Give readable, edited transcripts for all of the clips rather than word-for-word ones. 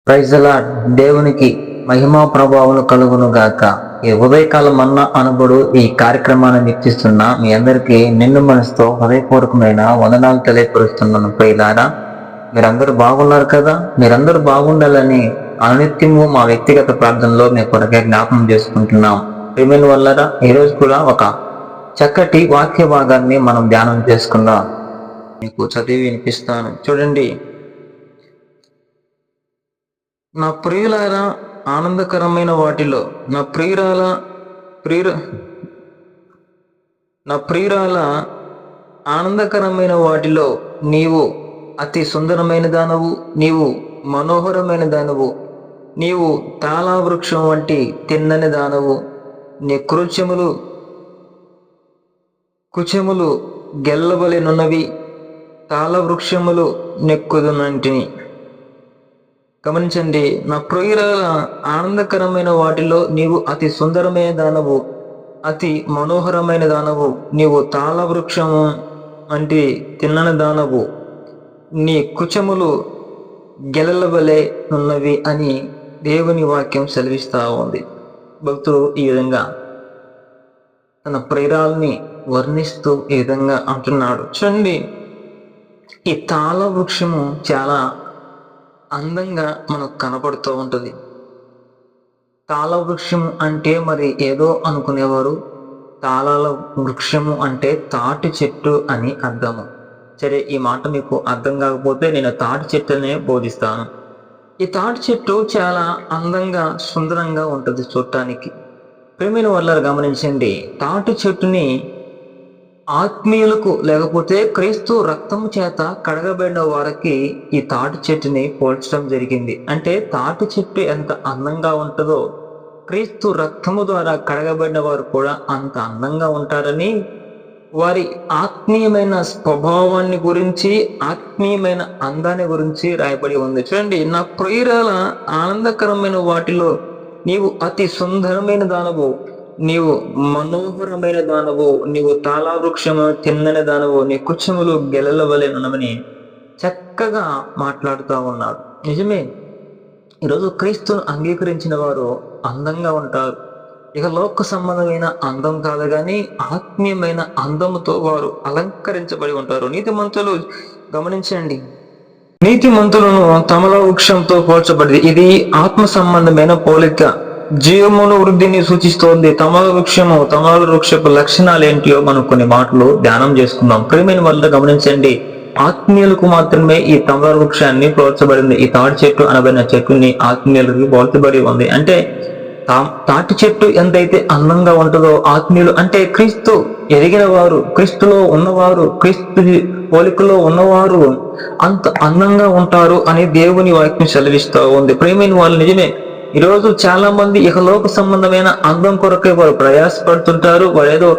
Praise the Lord. దేవునికి మహిమా ప్రభావాలు కలుగును గాక. ఈ ఉదయకాలం మన్నా అనబడు ఈ కార్యక్రమాన్ని వీక్షిస్తున్న మీ అందరికీ నిండు మనసుతో హృదయపూర్వకమైన వందనాలు తెలియపరుస్తున్నాను. ప్రియులారా, మీరందరూ బాగున్నారు కదా? మీరందరూ బాగుండాలని అనునిత్యము మా వ్యక్తిగత ప్రార్థనలో మీ కొరకే జ్ఞాపకం చేసుకుంటున్నాం. ప్రియమైన వాళ్ళరా, ఈరోజు కూడా ఒక చక్కటి వాక్య భాగాన్ని మనం ధ్యానం చేసుకుందాం. మీకు చదివి వినిపిస్తాను, చూడండి. నా ప్రియులారా, ఆనందకరమైన వాటిలో నా ప్రియురాల ఆనందకరమైన వాటిలో నీవు అతి సుందరమైన దానవు, నీవు మనోహరమైన దానవు, నీవు తాళా వృక్షం వంటి తిన్నని దానవు. నీ కుచములు గెల్లవలెనున్నవి, తాళ వృక్షములు నెక్కుదునంటిని. గమనించండి, నా ప్రియురాల ఆనందకరమైన వాటిలో నీవు అతి సుందరమైన దానవు, అతి మనోహరమైన దానవు, నీవు తాళ వృక్షము వంటి తిన్నని దానవు, నీ కుచములు గెలలవలే ఉన్నవి అని దేవుని వాక్యం సెలవిస్తా ఉంది. భక్తుడు ఈ విధంగా తన ప్రియురాల్ని వర్ణిస్తూ ఈ విధంగా అంటున్నాడు. చూడండి, ఈ తాళ వృక్షము చాలా అందంగా మనకు కనపడుతూ ఉంటుంది. తాళ వృక్షము అంటే మరి ఏదో అనుకునేవారు. తాళాల వృక్షము అంటే తాటి చెట్టు అని అర్థము. సరే, ఈ మాట మీకు అర్థం కాకపోతే నేను తాటి చెట్టునే బోధిస్తాను. ఈ తాటి చెట్టు చాలా అందంగా సుందరంగా ఉంటుంది చూడటానికి. ప్రేమైన వాళ్ళని గమనించండి, తాటి చెట్టుని ఆత్మీయులకు లేకపోతే క్రీస్తు రక్తము చేత కడగబడిన వారికి ఈ తాటి చెట్టుని పోల్చడం జరిగింది. అంటే తాటి చెట్టు ఎంత అందంగా ఉంటుందో క్రీస్తు రక్తము ద్వారా కడగబడిన వారు కూడా అంత అందంగా ఉంటారని, వారి ఆత్మీయమైన స్వభావాన్ని గురించి, ఆత్మీయమైన అందాన్ని గురించి రాయబడి ఉంది. చూడండి, నా ప్రియురాల ఆనందకరమైన వాటిలో నీవు అతి సుందరమైన దానవు, నీవు మనోహరమైన దానవు, నీవు తాళా వృక్షము తిన్నని దానవు, నీ కుచములు గెలలవలెనున్నవని చక్కగా మాట్లాడుతూ ఉన్నాడు. నిజమే, ఈరోజు క్రీస్తును అంగీకరించిన వారు అందంగా ఉంటారు. ఇక లోక సంబంధమైన అందం కాదు కానీ ఆత్మీయమైన అందముతో వారు అలంకరించబడి ఉంటారు. నీతిమంతులు గమనించండి, నీతిమంతులను తమల వృక్షంతో పోల్చబడింది. ఇది ఆత్మ సంబంధమైన పోలిక, జీవమును వృద్ధిని సూచిస్తోంది. తమల వృక్షపు లక్షణాలు ఏంటియో మనం కొన్ని మాటలు ధ్యానం చేసుకుందాం. ప్రియమైన వల్ల గమనించండి, ఆత్మీయులకు మాత్రమే ఈ తమల వృక్షాన్ని పోల్చబడింది. ఈ తాటి చెట్టు అనబడిన చెట్టుని ఆత్మీయులకి పోల్చబడి ఉంది. అంటే తాటి చెట్టు ఎంతైతే అందంగా ఉంటుందో, ఆత్మీయులు అంటే క్రీస్తు ఎదిగిన వారు, క్రీస్తులో ఉన్నవారు, క్రీస్తు పోలికలో ఉన్నవారు అంత అందంగా ఉంటారు అని దేవుని వాక్యం సెలవిస్తూ ఉంది. ప్రియమైన వాళ్ళు నిజమే, ఈరోజు చాలా మంది ఇహలోక సంబంధమైన అందం కొరకే వారు ప్రయాసపడుతుంటారు. వారు ఏదో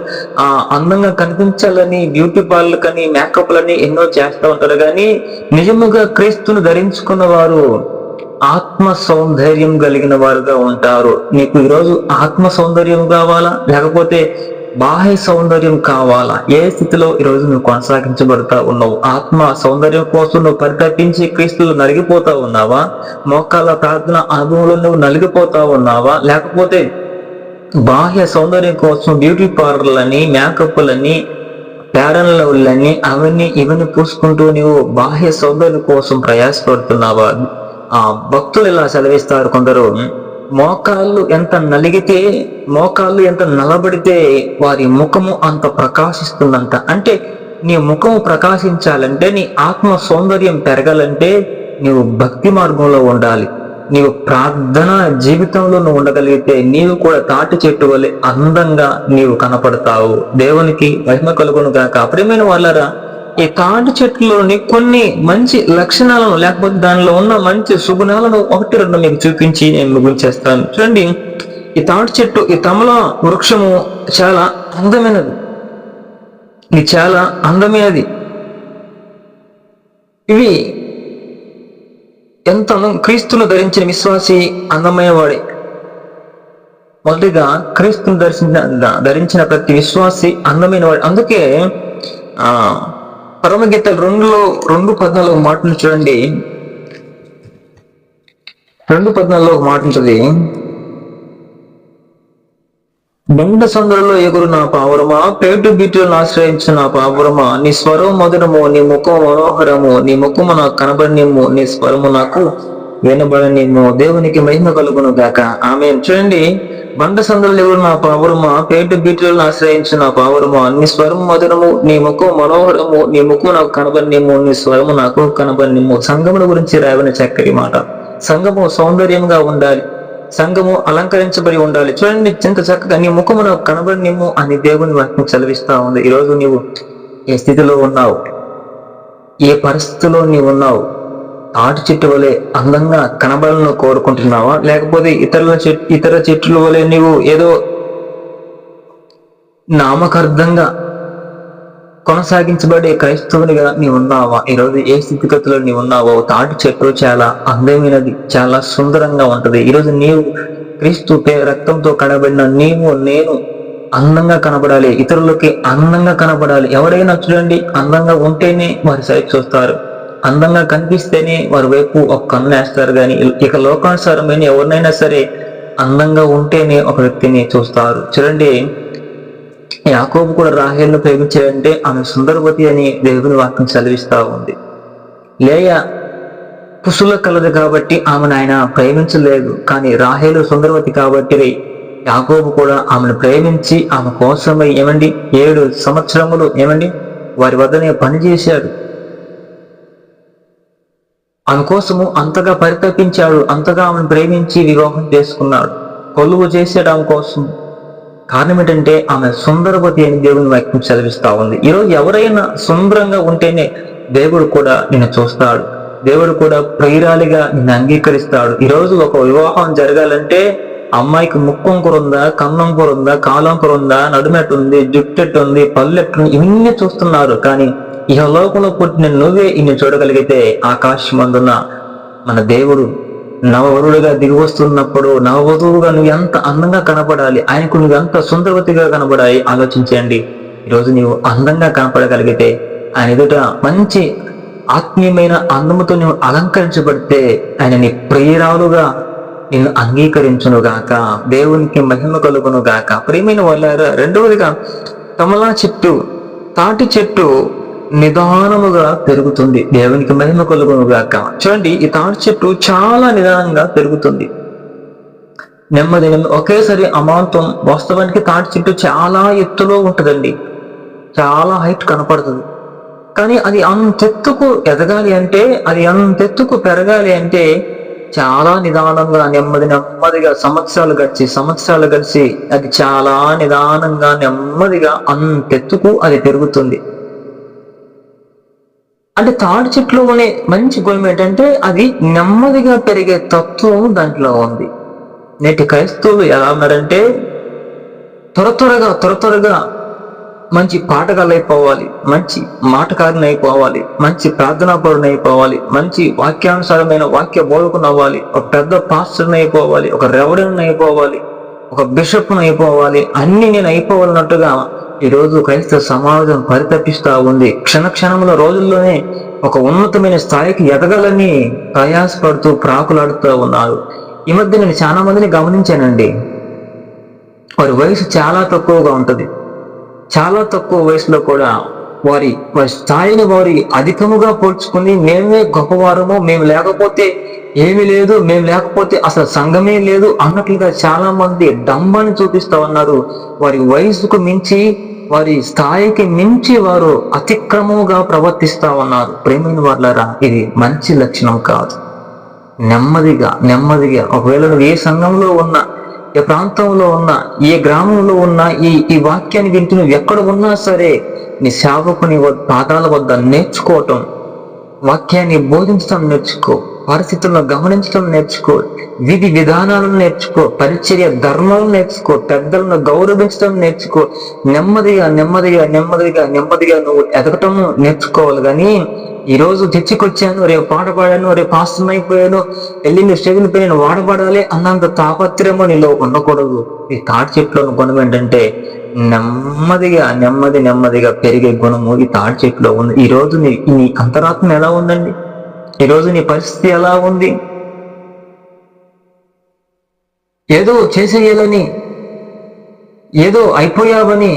అందంగా కనిపించాలని బ్యూటీ పార్లర్లని, మేకప్లని ఎన్నో చేస్తూ ఉంటారు. కానీ నిజముగా క్రీస్తును ధరించుకున్న వారు ఆత్మ సౌందర్యం కలిగిన వారుగా ఉంటారు. నీకు ఈరోజు ఆత్మ సౌందర్యం కావాలా, లేకపోతే బాహ్య సౌందర్యం కావాలా? ఏ స్థితిలో ఈరోజు నువ్వు కొనసాగించబడతా ఉన్నావు? ఆత్మ సౌందర్యం కోసం నువ్వు పరితపించి క్రీస్తులు నలిగిపోతా ఉన్నావా? మోకాళ్ళ ప్రార్థన అనుభవంలో నువ్వు నలిగిపోతా ఉన్నావా? లేకపోతే బాహ్య సౌందర్యం కోసం బ్యూటీ పార్లర్లని, మేకప్లని, ప్యారన్లని అవన్నీ ఇవన్నీ పూసుకుంటూ నువ్వు బాహ్య సౌందర్యం కోసం ప్రయాసపడుతున్నావా? భక్తులు ఇలా సెలవిస్తారు కొందరు, మోకాళ్ళు ఎంత నలబడితే వారి ముఖము అంత ప్రకాశిస్తుందంట. అంటే నీ ముఖము ప్రకాశించాలంటే, నీ ఆత్మ సౌందర్యం పెరగాలంటే నీవు భక్తి మార్గంలో ఉండాలి. నీవు ప్రార్థన జీవితంలో నువ్వు ఉండగలిగితే నీవు కూడా తాటి చెట్టు వలె అందంగా నీవు కనపడతావు. దేవునికి మహిమ కలుగును గాక. ప్రియమైన వాళ్ళరా, ఈ తాటి చెట్టులోని కొన్ని మంచి లక్షణాలను, లేకపోతే దానిలో ఉన్న మంచి సుగుణాలను ఒకటి రెండు మీకు చూపించి నేను ముగించేస్తాను. చూడండి, ఈ తాటి చెట్టు, ఈ తమల వృక్షము చాలా అందమైనది. ఇది చాలా అందమైనది. ఇవి ఎంత క్రీస్తును ధరించిన విశ్వాసి అందమైన వాడే. మొదటిగా క్రీస్తును ధరించిన ప్రతి విశ్వాసి అందమైన వాడు. అందుకే పరమగీత 2:14 మాటలు చూడండి. 2:14 ఒక మాట ఉంటుంది, బండ సందులలో ఎగురు నా పావురమా, పేటు బీటులను ఆశ్రయించు నా పావురమా, నీ స్వరం మధురము, నీ ముఖం మనోహరము, నీ ముఖము నాకు కనబడినిమ్ము, నీ స్వరము నాకు వినబడనిమ్ము. దేవునికి మహిమ కలుగును గాక. ఆమేన్. చూడండి, బండ సందులలో ఎగురు నా పావురమా, పేటు బీటులను ఆశ్రయించు నా పావురమా, నీ స్వరం మధురము, నీ ముఖం మనోహరము, నీ ముఖము నాకు కనబడినిమ్ము, నీ స్వరము నాకు కనబడినిమ్ము. సంగముల గురించి రాయబడిన చక్కటి మాట. సంఘము సౌందర్యంగా ఉండాలి, సంఘము అలంకరించబడి ఉండాలి. చూడండి, ఎంత చక్కగా నీ ముఖము నాకు కనబడినిమ్ము అని దేవుని వాక్యం చదివిస్తా ఉంది. ఈరోజు నీవు ఏ స్థితిలో ఉన్నావు, ఏ పరిస్థితిలో నీవు ఉన్నావు? తాటి చెట్టు వలె అందంగా కనబడాలని కోరుకుంటున్నావా, లేకపోతే ఇతర చెట్ల వలె నీవు ఏదో నామకార్థంగా కొనసాగించబడే క్రైస్తవునిగా నీవు ఉన్నావా? ఈరోజు ఏ స్థితిగతిలో నీవు ఉన్నావో? తాటి చెట్టు చాలా అందమైనది, చాలా సుందరంగా ఉంటది. ఈరోజు నీవు క్రీస్తు రక్తంతో కడబడిన నీవు నేను అందంగా కనబడాలి, ఇతరులకి అందంగా కనబడాలి. ఎవరైనా చూడండి, అందంగా ఉంటేనే వారి సైడ్ చూస్తారు, అందంగా కనిపిస్తేనే వారి వైపు ఒక కన్ను వేస్తారు. కానీ ఇక లోకానుసారమైన ఎవరినైనా సరే అందంగా ఉంటేనే ఒక వ్యక్తిని చూస్తారు. చూడండి, యాకోబు కూడా రాహేలును ప్రేమించాడంటే ఆమె సుందరవతి అని దేవుని వాక్యం చదివిస్తా ఉంది. లేయా పుసుల కలదు కాబట్టి ఆమెను ఆయన ప్రేమించలేదు, కానీ రాహేలు సుందరవతి కాబట్టి యాకోబు కూడా ఆమెను ప్రేమించి ఆమె కోసమై 7 సంవత్సరములు వారి వద్దనే పనిచేశాడు. ఆమె కోసము అంతగా పరితపించాడు, అంతగా ఆమెను ప్రేమించి వివాహం చేసుకున్నాడు, కొలువు చేశాడు ఆమె కోసం. కారణం ఏంటంటే ఆమె సుందరవతి అని దేవుని వాక్యం చదివిస్తా ఉంది. ఈరోజు ఎవరైనా సుందరంగా ఉంటేనే దేవుడు కూడా నిన్ను చూస్తాడు, దేవుడు కూడా ప్రియురాలిగా నిన్ను అంగీకరిస్తాడు. ఈరోజు ఒక వివాహం జరగాలంటే అమ్మాయికి ముక్కొంకర ఉందా, కన్నంకర ఉందా, కాలంకర ఉందా, నడుమెట్టుంది, జుట్టెట్టుంది, పల్లెట్టుంది, ఇవన్నీ చూస్తున్నారు. కానీ ఇహ లోకంలో పుట్టిన నువ్వే ఇన్ని చూడగలిగితే ఆకాశమందున్న మన దేవుడు నవవరుడుగా దిగి వస్తున్నప్పుడు నవవధువుగా నువ్వు ఎంత అందంగా కనపడాలి, ఆయనకు నువ్వు ఎంత సుందరవతిగా కనపడాలి ఆలోచించండి. ఈరోజు నీవు అందంగా కనపడగలిగితే ఆయన ఎదుట మంచి ఆత్మీయమైన అందముతో నువ్వు అలంకరించబడితే ఆయన నీ ప్రియురాలుగా నిన్ను అంగీకరించును గాక. దేవునికి మహిమ కలుగును గాక. ప్రియమైన వాళ్ళారా, రెండవదిగా కమలా చెట్టు, తాటి చెట్టు నిదానముగా పెరుగుతుంది. దేవునికి మహిమ కలుగును గాక. చూడండి, ఈ తాటి చెట్టు చాలా నిదానంగా పెరుగుతుంది, నెమ్మది ఒకేసారి అమాంతం. వాస్తవానికి తాటి చెట్టు చాలా ఎత్తులో ఉంటుందండి, చాలా హైట్ కనపడుతుంది. కానీ అది అంతెత్తుకు ఎదగాలి అంటే, అది అంతెత్తుకు పెరగాలి అంటే చాలా నిదానంగా నెమ్మదిగా సంవత్సరాలు గడిచి అది చాలా నిదానంగా నెమ్మదిగా అంతెత్తుకు అది పెరుగుతుంది. అంటే తాడి చెట్లోనే మంచి గుణం ఏంటంటే అది నెమ్మదిగా పెరిగే తత్వం దాంట్లో ఉంది. నేటి క్రైస్తవులు ఎలా ఉన్నారంటే త్వరగా మంచి పాటగాళ్ళు అయిపోవాలి, మంచి మాటకారుని అయిపోవాలి, మంచి ప్రార్థనాపరుని అయిపోవాలి, మంచి వాక్యానుసారమైన వాక్య బోధకుని అవ్వాలి, ఒక పెద్ద పాస్టర్ని అయిపోవాలి, ఒక రెవరెండ్ని అయిపోవాలి, ఒక బిషప్ను అయిపోవాలి, అన్ని నేను అయిపోవాలన్నట్టుగా ఈరోజు క్రైస్తవ సమాజం పరితపిస్తా ఉంది. క్షణంలో రోజుల్లోనే ఒక ఉన్నతమైన స్థాయికి ఎదగాలని ప్రయాసపడుతూ ప్రాకులాడుతూ ఉన్నారు. ఈ మధ్య నేను చాలా మందిని గమనించానండి, వారి వయసు చాలా తక్కువగా ఉంటుంది. చాలా తక్కువ వయసులో కూడా వారి స్థాయిని వారి అధికముగా పోల్చుకుని మేమే గొప్పవారము, మేము లేకపోతే ఏమీ లేదు, మేము లేకపోతే అసలు సంఘమే లేదు అన్నట్లుగా చాలా మంది డంబాన్ని చూపిస్తా ఉన్నారు. వారి వయసుకు మించి, వారి స్థాయికి మించి వారు అతిక్రమముగా ప్రవర్తిస్తా ఉన్నారు. ప్రేమైన వాళ్ళారా, ఇది మంచి లక్షణం కాదు. నెమ్మదిగా ఒకవేళ నువ్వు ఏ సంఘంలో ఉన్నా, ఏ ప్రాంతంలో ఉన్నా, ఏ గ్రామంలో ఉన్నా, ఈ వాక్యాన్ని వింటూ నువ్వు ఎక్కడ ఉన్నా సరే నీ సేవకుని పాదాల వద్ద నేర్చుకోవటం, వాక్యాన్ని బోధించడం నేర్చుకో, పరిస్థితులను గమనించడం నేర్చుకో, విధి విధానాలను నేర్చుకో, పరిచర్య ధర్మాలను నేర్చుకో, పెద్దలను గౌరవించడం నేర్చుకో. నెమ్మదిగా నువ్వు ఎదగటం నేర్చుకోవాలి. కానీ ఈరోజు చర్చికొచ్చాను, రేపు పాట పాడాను, రేపు పాస్టర్ అయిపోయాను, వెళ్ళి స్టేజ్ని పై నేను వాడబడాలి అన్నంత తాపత్రయము నీలో ఉండకూడదు. ఈ తాటి చెట్టులో గుణం ఏంటంటే నెమ్మదిగా పెరిగే గుణము ఈ తాటి చెట్టులో ఉంది. ఈరోజు నీ అంతరాత్మ ఎలా ఉందండి? ఈరోజు నీ పరిస్థితి ఎలా ఉంది? ఏదో చేసేయాలని, ఏదో అయిపోయావని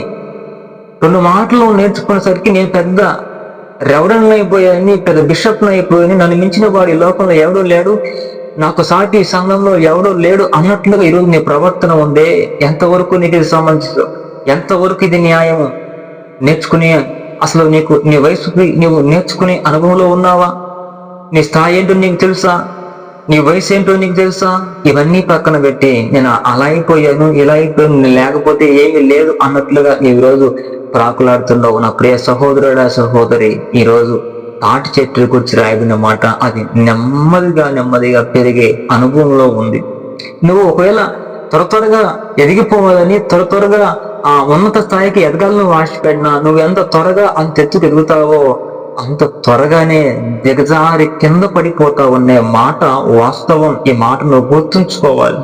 2 మాటలు నేర్చుకునేసరికి నేను పెద్ద రెవరెండ్ అయిపోయాని, పెద్ద బిషప్ను అయిపోయాని, నన్ను మించిన వాడు ఈ లోకంలో ఎవడూ లేడు, నాకు సాటి సంఘంలో ఎవడూ లేడు అన్నట్లుగా ఈరోజు నీ ప్రవర్తన ఉందే. ఎంతవరకు నీకు ఇది సంబంధించదు? ఎంతవరకు ఇది న్యాయము? నేర్చుకునే అసలు నీ వయసుకి నీవు నేర్చుకునే అనుభవంలో ఉన్నావా? నీ స్థాయి ఏంటో నీకు తెలుసా? నీ వయసు ఏంటో నీకు తెలుసా? ఇవన్నీ పక్కన పెట్టి నేను అలా అయిపోయాను, ఇలా అయిపోయాను, లేకపోతే ఏమీ లేదు అన్నట్లుగా ఈరోజు ప్రాకులాడుతున్నావు. నా ప్రియ సహోదరుడా, సహోదరి, ఈరోజు తాటి చెట్టు గురించి రాయబడిన మాట అది నెమ్మదిగా పెరిగే అనుభవంలో ఉంది. నువ్వు ఒకవేళ త్వరగా ఎదిగిపోవాలని, త్వరగా ఆ ఉన్నత స్థాయికి ఎదగాలని ఆశపడినా నువ్వు ఎంత త్వరగా అంత ఎత్తుకు ఎదుగుతావో అంత త్వరగానే దిగజారి కింద పడిపోతావనే మాట వాస్తవం. ఈ మాట నువ్వు గుర్తుంచుకోవాలి.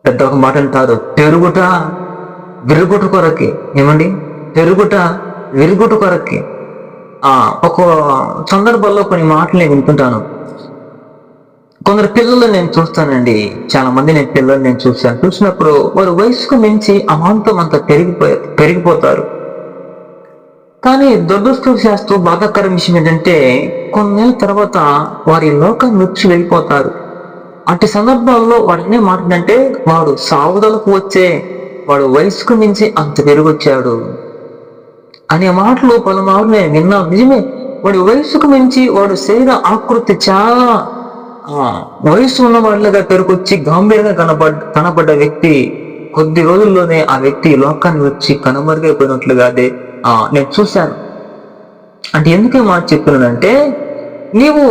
పెద్ద ఒక మాట అంటారు, పెరుగుట విరుగుట కొరకి. ఏమండి? పెరుగుట విరుగుట కొరకి. ఒక సందర్భంలో కొన్ని మాటలు నేను వింటుంటాను. కొందరు పిల్లలు నేను చూస్తానండి, చాలా మంది పిల్లలు నేను చూసినప్పుడు వారు వయసుకు మించి అమాంతం అంత పెరిగిపోతారు. కానీ దురదృష్టవశాత్తు బాధాకర విషయం ఏంటంటే కొన్నేళ్ళ తర్వాత వారి లోకాన్ని విడిచి వెళ్ళిపోతారు. అట్టి సందర్భాల్లో వాడినే మాట్లాడంటే వాడు సావుదలకు వాడు వయసుకు మించి అంత పెరిగొచ్చాడు అనే మాటలు పలుమార్లు నేను విన్నాను. నిజమే, వాడి వయసుకు మించి వాడు శరీర ఆకృతి చాలా వయసు ఉన్న వాళ్ళగా పెరుగుకొచ్చి గంభీరంగా కనబడ్డ వ్యక్తి కొద్ది రోజుల్లోనే ఆ వ్యక్తి లోకాన్ని వచ్చి కనుమరుగైపోయినట్లుగా అదే నేను చూశాను. అంటే ఎందుకే మాట చెప్తున్నానంటే, నీవు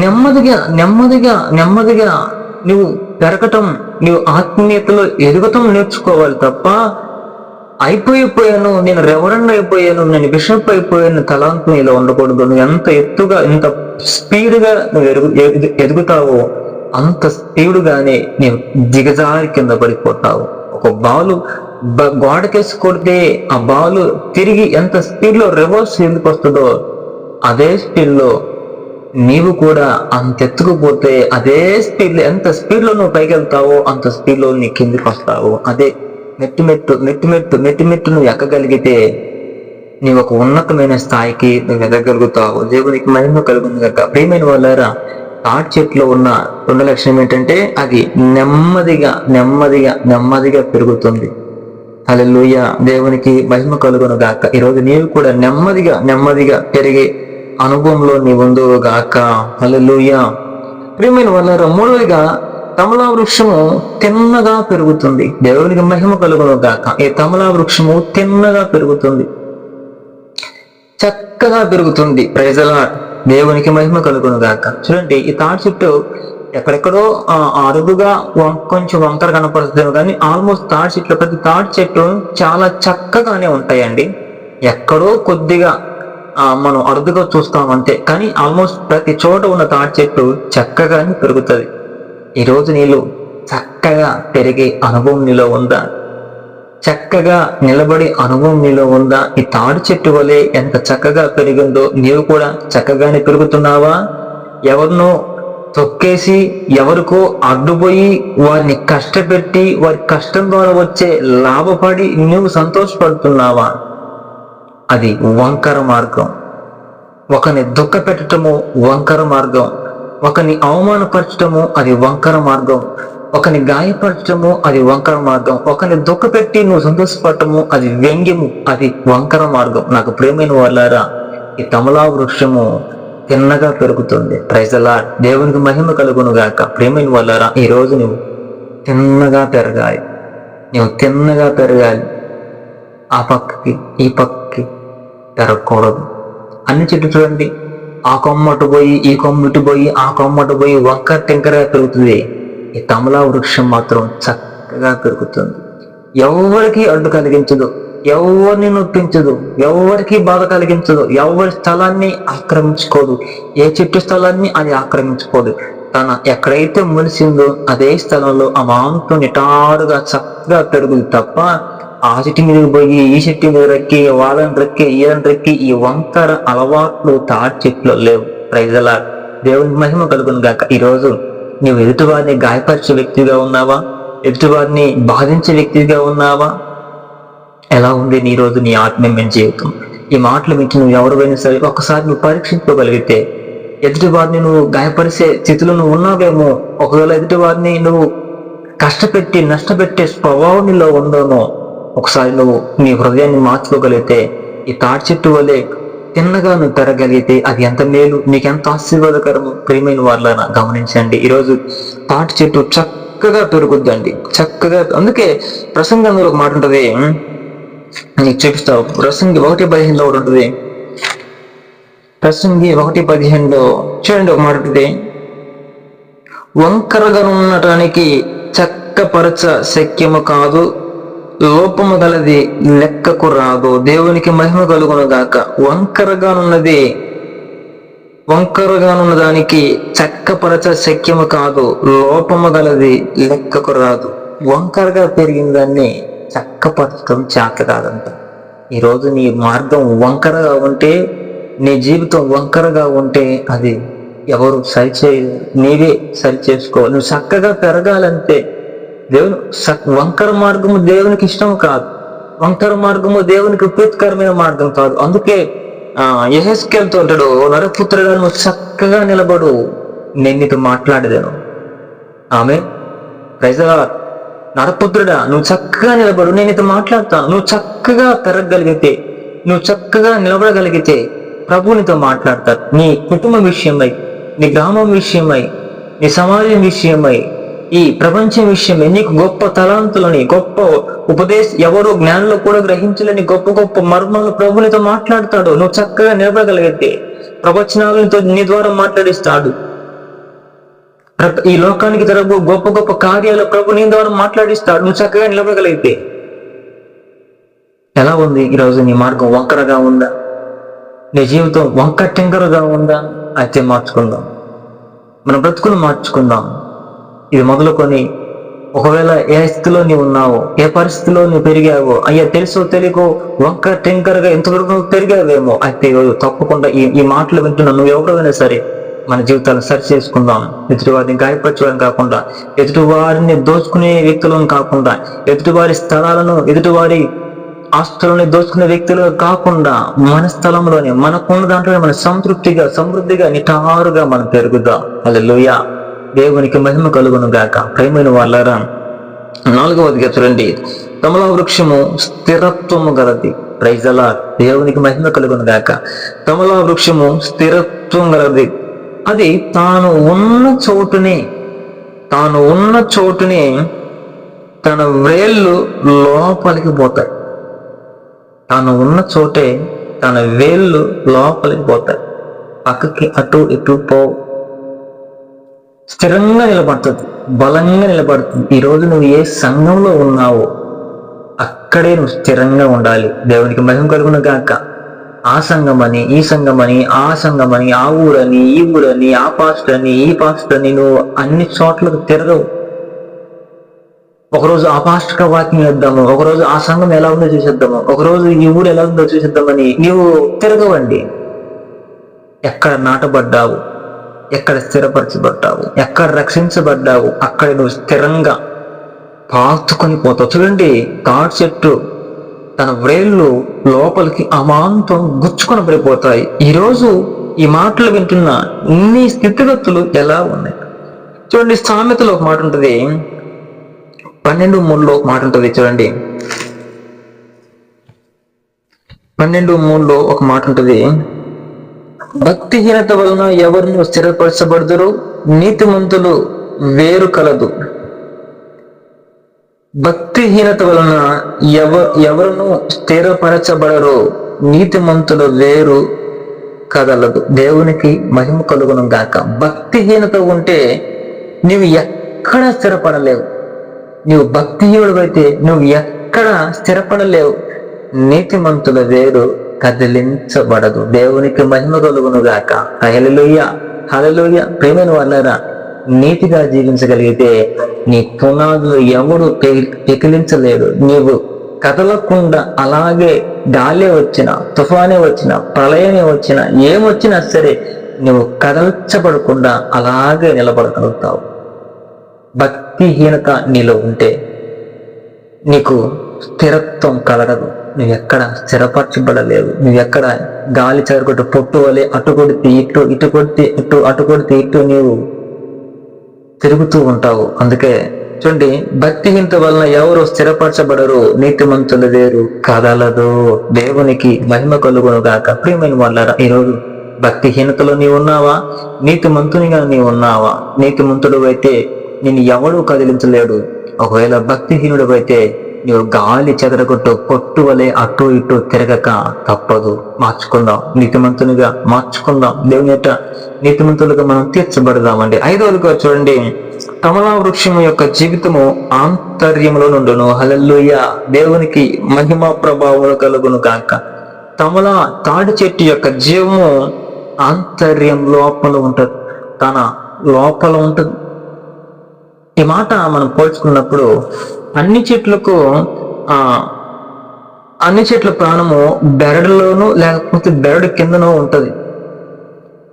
నెమ్మదిగా నువ్వు పెరగటం, నువ్వు ఆత్మీయతలో ఎదగటం నేర్చుకోవాలి తప్ప అయిపోయాను, నేను రెవరెండ్ అయిపోయాను, నేను బిషప్ అయిపోయాను తలాంతు నీలో ఉండకూడదు. నువ్వు ఎంత ఎత్తుగా ఎంత స్పీడ్గా నువ్వు ఎదుగుతావో అంత స్పీడ్గానే నీవు దిగజారి కింద పడిపోతావు. ఒక బాలు గోడకేసి కొడితే ఆ బాలు తిరిగి ఎంత స్పీడ్లో రివర్స్ ఎందుకు వస్తుందో అదే స్పీడ్లో నీవు కూడా అంత ఎత్తుకుపోతే అదే స్పీడ్లో, ఎంత స్పీడ్లో నువ్వు పైకి వెళ్తావో అంత స్పీడ్లో నీ కిందికి వస్తావు. అదే మెట్టు నువ్వు ఎక్కగలిగితే నీవు ఒక ఉన్నతమైన స్థాయికి నువ్వు ఎదగలుగుతావు. దేవునికి మహిమ కలుగుతుంది కనుక ప్రియమైన వాళ్ళారా, తాటి చెట్లో ఉన్న 2 లక్షణం ఏంటంటే అది నెమ్మదిగా పెరుగుతుంది. హల్లెలూయా, దేవునికి మహిమ కలుగును గాక. ఈరోజు నీవు కూడా నెమ్మదిగా పెరిగే అనుభవంలో నీ ఉందువు గాక. హల్లెలూయా. ప్రియమైన వాళ్ళారా, మూడవదిగా తమలా వృక్షము తిన్నగా పెరుగుతుంది. దేవునికి మహిమ కలుగును గాక. ఈ తమలా వృక్షము తిన్నగా పెరుగుతుంది, చక్కగా పెరుగుతుంది. Praise the Lord. దేవునికి మహిమ కలుగును గాక. చూడండి, ఈ తాటి చెట్టు ఎక్కడెక్కడో అరుదుగా కొంచెం వంకర కనపడుతుంది, కానీ ఆల్మోస్ట్ తాటి చెట్లు, ప్రతి తాటి చెట్టు చాలా చక్కగానే ఉంటాయండి. ఎక్కడో కొద్దిగా మనం అరుదుగా చూస్తాం అంతే, కానీ ఆల్మోస్ట్ ప్రతి చోట ఉన్న తాటి చెట్టు చక్కగానే పెరుగుతుంది. ఈరోజు నీళ్ళు చక్కగా పెరిగే అనుభవం నీలో ఉందా? చక్కగా నిలబడి అనుభవం నీలో ఉందా? ఈ తాడి చెట్టు వలె ఎంత చక్కగా పెరిగిందో నీవు కూడా చక్కగానే పెరుగుతున్నావా? ఎవరినో తొక్కేసి ఎవరికో అడ్డుపోయి వారిని కష్టపెట్టి వారి కష్టం ద్వారా వచ్చే లాభపడి నువ్వు సంతోషపడుతున్నావా? అది వంకర మార్గం. ఒకరిని దుఃఖ పెట్టడము వంకర మార్గం, ఒకరిని అవమానపరచడము అది వంకర మార్గం, ఒకరిని గాయపరచడము అది వంకర మార్గం, ఒకరిని దుఃఖపెట్టి నువ్వు సంతోషపడటము అది వ్యంగ్యము, అది వంకర మార్గం. నాకు ప్రియమైన వాళ్ళారా, ఈ తమలా వృక్షము తిన్నగా పెరుగుతుంది. Praise the Lord. దేవునికి మహిమ కలుగును గాక. ప్రియమైన వాళ్ళారా, ఈ రోజు నువ్వు తిన్నగా పెరగాలి. ఆ పక్కకి ఈ పక్కకి పెరగకూడదు. అన్ని చెట్లు చూడండి, ఆ కొమ్మటు పోయి ఈ కొమ్మటు పోయి ఆ కొమ్మటు పోయి వంకర టెంకరగా పెరుగుతుంది. ఈ తమలా వృక్షం మాత్రం చక్కగా పెరుగుతుంది. ఎవరికి అడ్డు కలిగించదు, ఎవరిని నొప్పించదు, ఎవరికి బాధ కలిగించదు, ఎవరి స్థలాన్ని ఆక్రమించుకోదు. ఏ చెట్టు స్థలాన్ని అది ఆక్రమించుకోదు. తన ఎక్కడైతే ములిసిందో అదే స్థలంలో అమాంతం నిటారుగా చక్కగా పెరుగుతుంది తప్ప ఆ చెట్టు మీద పోయి ఈ చెట్టు మీద రెక్కి వాళ్ళని రెక్కి ఈయన రెక్కి ఈ వంకర అలవాట్లు తాటి చెట్లు లేవు. Praise the Lord. దేవుని మహిమ కలుగును గాక. ఈరోజు నువ్వు ఎదుటివారిని గాయపరిచే వ్యక్తిగా ఉన్నావా? ఎదుటివారిని బాధించే వ్యక్తిగా ఉన్నావా? ఎలా ఉంది నీ రోజు నీ ఆత్మీయ జీవితం? ఈ మాటలు వింటూ నువ్వు ఎవరివైనా సరే ఒకసారి నువ్వు పరీక్షించుకోగలిగితే, ఎదుటివారిని నువ్వు గాయపరిచే స్థితిలో నువ్వు ఉన్నావేమో, ఒకవేళ ఎదుటివారిని నువ్వు కష్టపెట్టి నష్టపెట్టే స్వభావం నీలో ఉందేమో, ఒకసారి నువ్వు నీ హృదయాన్ని మార్చుకోగలిగితే, ఈ తాటి చెట్టు వలె తిన్నగా నువ్వు పెరగలిగితే అది ఎంత మేలు, నీకెంత ఆశీర్వాదకరము. ప్రియమైన వాళ్ళని గమనించండి, ఈరోజు తాటి చెట్టు చక్కగా పెరుగుద్దండి, చక్కగా. అందుకే ప్రసంగంలో ఒక మాట ఉంటుంది, నీకు చూపిస్తావు. ప్రసంగి 1:15 ఒకటి ఉంటుంది. ప్రసంగి 1:15 చూడండి, ఒక మాట ఉంటుంది, వంకరగా ఉండటానికి చక్కపరచ శక్యము కాదు, లోపము గలది లెక్కకు రాదు. దేవునికి మహిమ కలుగును గాక. వంకరగానున్న దానికి చక్కపరచ శక్యము కాదు, లోపము గలది లెక్కకు రాదు. వంకరగా పెరిగిన దాన్ని చక్కపరచడం చేత కాదంట. ఈరోజు నీ మార్గం వంకరగా ఉంటే, నీ జీవితం వంకరగా ఉంటే అది ఎవరు సరిచేయలేరు, నీవే సరి చేసుకోవాలి. నువ్వు చక్కగా పెరగాలంటే వంకర మార్గము దేవునికి ఇష్టం కాదు, వంకర మార్గము దేవునికి ఉపయోగకరమైన మార్గం కాదు. అందుకే యెహెజ్కేలుతో అంటాడు, నరపుత్రుడా నువ్వు చక్కగా నిలబడు, నేను నీతో మాట్లాడేదాను. ఆమె ప్రైజలా, నరపుత్రుడా నువ్వు చక్కగా నిలబడు, నేను నీతో మాట్లాడతాను. నువ్వు చక్కగా పెరగగలిగితే, నువ్వు చక్కగా నిలబడగలిగితే ప్రభు నీతో మాట్లాడతారు. నీ కుటుంబం విషయమై, నీ గ్రామం విషయమై, నీ సమాజం విషయమై, ఈ ప్రపంచం విషయమై నీకు గొప్ప తలాంతులని, గొప్ప ఎవరు జ్ఞానంలో కూడా గ్రహించలేని గొప్ప గొప్ప మర్మాలు ప్రభునితో మాట్లాడతాడు. నువ్వు చక్కగా నిలబడగలిగితే ప్రవచనాలతో నీ ద్వారా మాట్లాడిస్తాడు. ఈ లోకానికి తరపు గొప్ప గొప్ప కార్యాలు ప్రభు నీ ద్వారా మాట్లాడిస్తాడు, నువ్వు చక్కగా నిలబడగలిగితే. ఎలా ఉంది ఈరోజు నీ మార్గం? వంకరగా ఉందా? నీ జీవితం వంకటింకరగా ఉందా? అయితే మార్చుకుందాం, మన బ్రతుకును మార్చుకుందాం. ఇది మొదలుకొని ఒకవేళ ఏ స్థితిలో నీవు ఉన్నావో, ఏ పరిస్థితిలో నువ్వు పెరిగావో, అయ్యా తెలుసో తెలియకో వంక టెంకర్గా ఎంతవరకు పెరిగావేమో, అయితే తప్పకుండా ఈ మాటలు వింటున్నా నువ్వు ఎవరైనా సరే మన జీవితాలను సరి చేసుకుందాం. ఎదుటివారిని గాయపరచడం కాకుండా, ఎదుటివారిని దోచుకునే వ్యక్తులను కాకుండా, ఎదుటివారి స్థలాలను, ఎదుటివారి ఆస్తులని దోచుకునే వ్యక్తులు కాకుండా, మన స్థలంలోనే మనకున్న దాంట్లోనే మన సంతృప్తిగా సమృద్ధిగా నిటారుగా మనం పెరుగుదాం. హల్లెలూయా, దేవునికి మహిమ కలుగును గాక. ప్రియమైన వాళ్ళారా, 4వదిగా చూడండి, కమలా వృక్షము స్థిరత్వము గలది. ప్రైజ్ ది లార్డ్, దేవునికి మహిమ కలుగును గాక. కమలా వృక్షము స్థిరత్వం గలది, అది తాను ఉన్న చోటునే తన వేళ్ళు లోపలికి పోతాయి. తాను ఉన్న చోటే తన వేళ్ళు లోపలికి పోతాయి, పక్కకి అటు ఇటు పోవు. స్థిరంగా నిలబడుతుంది, బలంగా నిలబడుతుంది. ఈరోజు నువ్వు ఏ సంఘంలో ఉన్నావో అక్కడే నువ్వు స్థిరంగా ఉండాలి. దేవునికి మహిమ కలుగును గాక. ఆ సంఘమని, ఈ సంఘమని, ఆ సంఘమని, ఆ ఊరని, ఈ ఊరని, ఆ పాస్టర్ అని, ఈ పాస్టర్ అని నువ్వు అన్ని చోట్లకు తిరగవు. ఒకరోజు ఆ పాస్టర్గా వాక్యం చేద్దాము, ఒకరోజు ఆ సంఘం ఎలా ఉందో చూసేద్దాము, ఒకరోజు ఈ ఊరు ఎలా ఉందో చూసేద్దామని నీవు తిరగవండి. ఎక్కడ నాటబడ్డావు, ఎక్కడ స్థిరపరచబడ్డావు, ఎక్కడ రక్షించబడ్డావు, అక్కడ నువ్వు స్థిరంగా పాతుకొని పోతావు. చూడండి, తాటి చెట్టు తన వ్రేళ్ళు లోపలికి అమాంతం గుచ్చుకొని పడిపోతాయి. ఈరోజు ఈ మాటలు వింటున్న నీ స్థితిగతులు ఎలా ఉన్నాయి? చూడండి, సామెతలో ఒక మాట ఉంటుంది, 12:3 ఒక మాట ఉంటుంది. చూడండి, 12:3 ఒక మాట ఉంటుంది, భక్తిహీనత వలన ఎవరిని స్థిరపరచబడుదురు, నీతిమంతులు వేరు కలదు. భక్తిహీనత వలన ఎవరును స్థిరపరచబడరు, నీతిమంతుల వేరు కదలదు. దేవునికి మహిమ కలుగును గాక. భక్తిహీనత ఉంటే నీవు ఎక్కడ స్థిరపడలేవు. నీవు భక్తిహీనుడు అయితే నువ్వు ఎక్కడ స్థిరపడలేవు. నీతిమంతుల వేరు కదిలించబడదు. దేవునికి మహిమ కలుగును గాక. హల్లెలూయా, హల్లెలూయా. ప్రియమైన వాళ్ళారా, నీతిగా జీవించగలిగితే నీ పునాదులు ఎవడు పెకిలించలేడు. నీవు కదలకుండా అలాగే గాలి వచ్చినా, తుఫానే వచ్చినా, ప్రళయమే వచ్చినా, ఏమొచ్చినా సరే నువ్వు కదల్చబడకుండా అలాగే నిలబడగలుగుతావు. భక్తిహీనత నీలో ఉంటే నీకు స్థిరత్వం కలగదు. నువ్వెక్కడ స్థిరపరచబడలేవు. నువ్వెక్కడ గాలి చెదరగొట్టు పొట్టు వలె అటు కొడితే ఇటు, ఇటు కొడితే ఇటు, అటు కొడితే ఇటు నీవు తిరుగుతూ ఉంటావు. అందుకే చూడండి, భక్తిహీనత వలన ఎవరు స్థిరపరచబడరు, నీతిమంతులు వేరు కదలదు. దేవునికి మహిమ కలుగును గాక. ప్రియమైన వాళ్ళారా, ఈరోజు భక్తిహీనతలో నీవు ఉన్నావా? నీతిమంతునిగా నీవు ఉన్నావా? నీతిమంతుడు అయితే నేను ఎవడూ కదిలించలేడు. ఒకవేళ భక్తిహీనుడు అయితే నీవు గాలి చెదరగొట్టు పొట్టు వలె అటు ఇటు తిరగక తప్పదు. మార్చుకుందాం, నీతిమంతునిగా మార్చుకుందాం. దేవుని యొక్క నీతిమంతులుగా మనం తీర్చబడదామండి. 5వదిగా చూడండి, కమలా వృక్షము యొక్క జీవితము ఆంతర్యములో నుండును. హల్లెలూయా. దేవునికి మహిమ ప్రభావం కలుగును గాక. తాడి చెట్టు యొక్క జీవము ఆంతర్యం లోపల ఉంటది, తన లోపల ఉంటది. ఈ మాట మనం పోల్చుకున్నప్పుడు అన్ని చెట్ల ప్రాణము బెరడులోనూ లేకపోతే బెరడు కిందనో ఉంటది.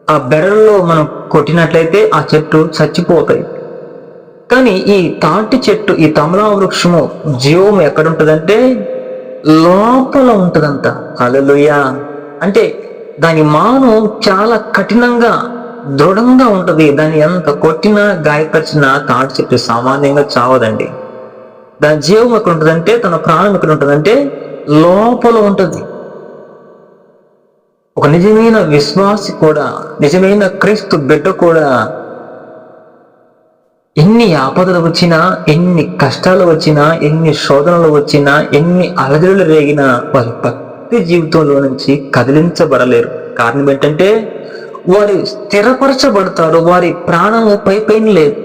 ఆ బెరడులో మనం కొట్టినట్లయితే ఆ చెట్టు చచ్చిపోతాయి. కానీ ఈ తాటి చెట్టు, ఈ తమలా వృక్షము జీవం ఎక్కడుంటదంటే లోపల ఉంటదంట. హల్లెలూయా. అంటే దాని మాను చాలా కఠినంగా దృఢంగా ఉంటది. దాన్ని ఎంత కొట్టినా గాయపరిచినా తాటి చెట్టు సామాన్యంగా చావదండి. దాని జీవం ఎక్కడ ఉంటుందంటే, తన ప్రాణం ఎక్కడ ఉంటుందంటే లోపల ఉంటది. ఒక నిజమైన విశ్వాసి కూడా, నిజమైన క్రీస్తు బిడ్డ కూడా ఎన్ని ఆపదలు వచ్చినా, ఎన్ని కష్టాలు వచ్చినా, ఎన్ని శోధనలు వచ్చినా, ఎన్ని అలజడులు రేగినా వారి భక్తి జీవితంలో నుంచి కదిలించబడలేరు. కారణం ఏంటంటే వారు స్థిరపరచబడతారు. వారి ప్రాణము పైపైన లేదు,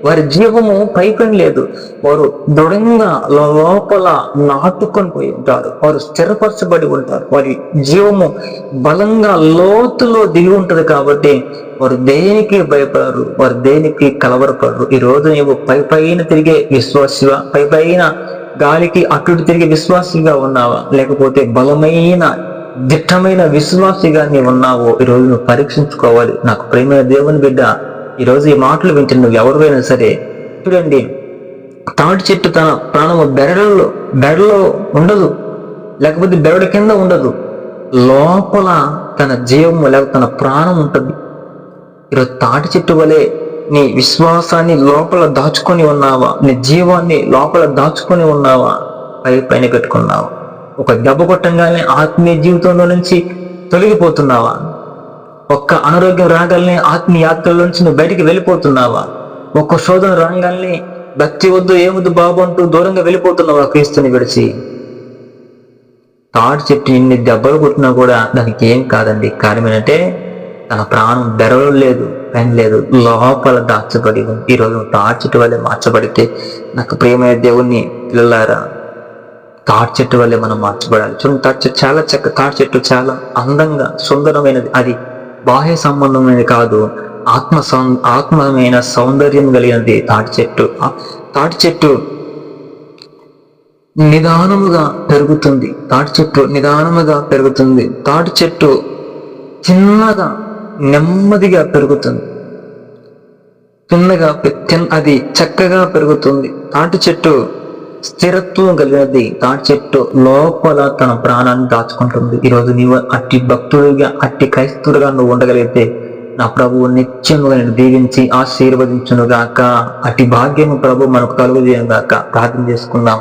వారి జీవము పైపైన లేదు. వారు దృఢంగా లోపల నాటుకొని పోయి ఉంటారు. వారు స్థిరపరచబడి ఉంటారు. వారి జీవము బలంగా లోతులో దిగి ఉంటది. కాబట్టి వారు దేనికి భయపడరు, వారు దేనికి కలవరపడరు. ఈ రోజు నీవు పైపైన తిరిగే విశ్వాసిగా, పైపైన గాలికి అటు తిరిగే విశ్వాసిగా ఉన్నావా, లేకపోతే బలమైన దిట్టమైన విశ్వాసిగా నీవు ఉన్నావో ఈరోజు నువ్వు పరీక్షించుకోవాలి. నాకు ప్రేమైన దేవుని బిడ్డ, ఈరోజు ఈ మాటలు వింటున్న నువ్వు ఎవరివైనా సరే చూడండి, తాటి చెట్టు తన ప్రాణము బెరడులో ఉండదు, లేకపోతే బెరడు కింద ఉండదు. లోపల తన జీవము లేక తన ప్రాణం ఉంటుంది. ఈరోజు తాటి చెట్టు వలె నీ విశ్వాసాన్ని లోపల దాచుకొని ఉన్నావా? నీ జీవాన్ని లోపల దాచుకొని ఉన్నావా? పైన పెట్టుకున్నావా? ఒక దెబ్బ కొట్టంగానే ఆత్మీయ జీవితంలో నుంచి తొలగిపోతున్నావా? ఒక్క అనారోగ్యం రాగానే ఆత్మీయ యాత్రలో నుంచి నువ్వు బయటికి వెళ్ళిపోతున్నావా? ఒక్క శోధన రాగానే భక్తి వద్దు, ఏముద్దు బాబు అంటూ దూరంగా వెళ్ళిపోతున్నావా క్రీస్తుని విడిచి? తాటి చెట్టు ఇన్ని దెబ్బలు కొట్టినా కూడా దానికి ఏం కాదండి. కారణం ఏంటంటే తన ప్రాణం బెరలు లేదు, పని లేదు, లోపల దాచబడి ఉంది. ఈరోజు తాటి చెట్టు వల్లే మార్చబడితే నాకు ప్రియమైన దేవుణ్ణి పిల్లలారా, తాటి చెట్టు వల్లే మనం మార్చబడాలి. చూడండి, తాటి చెట్టు చాలా తాటి చెట్టు చాలా అందంగా సుందరమైనది. అది బాహ్య సంబంధమైనది కాదు, ఆత్మమైన సౌందర్యం కలిగినది తాటి చెట్టు. తాటి చెట్టు నిదానముగా పెరుగుతుంది. తాటి చెట్టు నిదానముగా పెరుగుతుంది. తాటి చెట్టు చిన్నగా నెమ్మదిగా పెరుగుతుంది. అది చక్కగా పెరుగుతుంది. తాటి చెట్టు స్థిరత్వం కలిగినది. తాటి చెట్టు లోపల తన ప్రాణాన్ని దాచుకుంటుంది. ఈరోజు నీవు అట్టి భక్తుడిగా, అట్టి క్రైస్తవుడిగా నువ్వు ఉండగలిగితే నా ప్రభువు నిత్యముగా నేను దీవించి ఆశీర్వదించునుగాక. అట్టి భాగ్యము ప్రభు మనకు కలుగజేయనుగాక. ప్రార్థన చేసుకుందాం.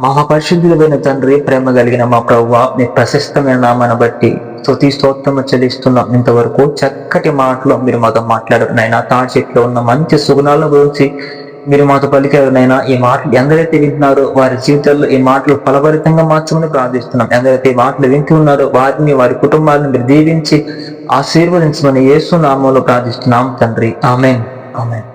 మహాపరిశుద్ధులైన తండ్రి, ప్రేమ కలిగిన మా ప్రభువా, నీ ప్రశస్తమైన నామాన్ని బట్టి స్తుతి స్తోత్రము చెల్లిస్తున్నాం. ఇంతవరకు చక్కటి మాటలు మీరు మాతో మాట్లాడారు నైనా. తాటి చెట్లో ఉన్న మంచి సుగుణాల గురించి మీరు మాతో పలికారు నైనా. ఈ మాటలు ఎందరైతే వింటున్నారో వారి జీవితాల్లో ఈ మాటలు ఫలభరితంగా మార్చమని ప్రార్థిస్తున్నాం. ఎందరైతే ఈ మాటలు వింటూ ఉన్నారో వారిని, వారి కుటుంబాలను మీరు దీవించి ఆశీర్వదించమని యేసు నామములో ప్రార్థిస్తున్నాం తండ్రి. ఆమేన్, ఆమేన్.